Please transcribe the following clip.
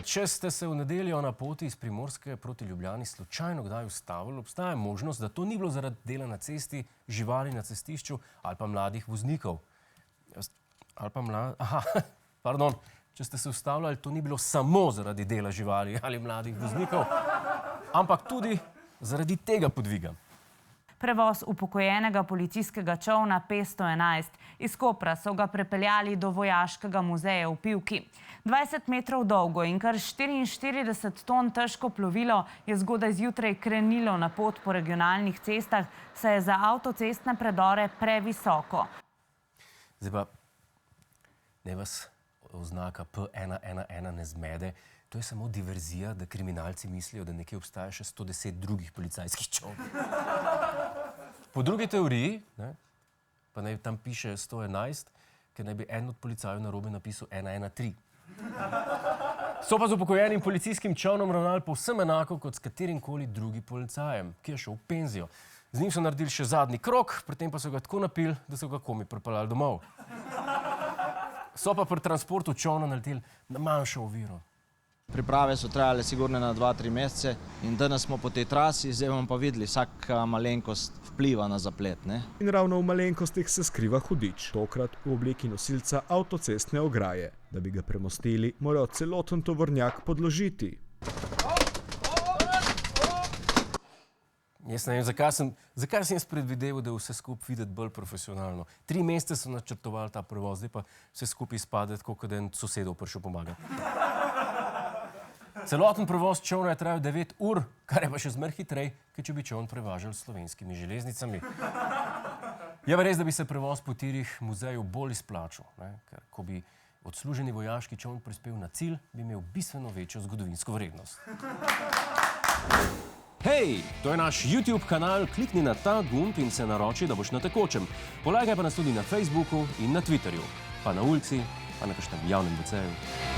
če ste se v nedeljo na poti iz Primorske proti Ljubljani slučajno kdaj ustavili, obstaja možnost, da to ni bilo zaradi dela na cesti, živali na cestišču ali pa mladih voznikov. Če ste se ustavljali, to ni bilo samo zaradi dela živali ali mladih voznikov, ampak tudi zaradi tega podviga. Prevoz upokojenega policijskega čolna P-111. Iz Kopra so ga prepeljali do Vojaškega muzeja v Pivki. 20 metrov dolgo in kar 44 ton težko plovilo je zgodaj zjutraj krenilo na pot po regionalnih cestah, saj je za avtocestne predore previsoko. Zdaj pa, ne vas oznaka P111 ne zmede. To je samo diverzija, da kriminalci mislijo, da nekje obstaja še 110 drugih policijskih čolnov. Po drugi teoriji, pa naj tam piše 111, ker naj bi en od policajev narobe napisal 113. So pa z upokojenim policijskim čolnom ravnali povsem enako kot s katerimkoli drugim policajem, ki je šel v penzijo. Z njim so naredili še zadnji krog, pri tem pa so ga tako napili, da so ga komaj pripeljali domov. So pa pri transportu čolna naleteli na manjšo oviro. Priprave so trajale sigurno na 2-3 mesece in danes smo po tej trasi, zdaj bomo pa videli, vsaka malenkost vpliva na zaplet. In ravno v malenkostih se skriva hudič, tokrat v obliki nosilca avtocestne ograje. Da bi ga premostili, morajo celoten tovornjak podložiti. Jaz ne vem, zakaj sem jaz predvideval, da je vse skupaj videti bolj profesionalno. 3 mesece so načrtovali ta prevoz, zdaj pa vse skupaj izpade, tako kot en sosedov prišel pomagati. Celoten prevoz čolna je trajal 9 ur, kar je pa še zmer hitrej, kot če bi čoln prevažali s slovenskimi železnicami. Je pa res, da bi se prevoz po tirih muzeju bolj izplačal, ker ko bi odsluženi vojaški čoln prispel na cilj, bi imel bistveno večjo zgodovinsko vrednost. Hej, to je naš YouTube kanal, klikni na ta gumb in se naroči, da boš na tekočem. Polajkaj pa nas tudi na Facebooku in na Twitterju, pa na ulici, pa na kakšnem javnem WC-ju.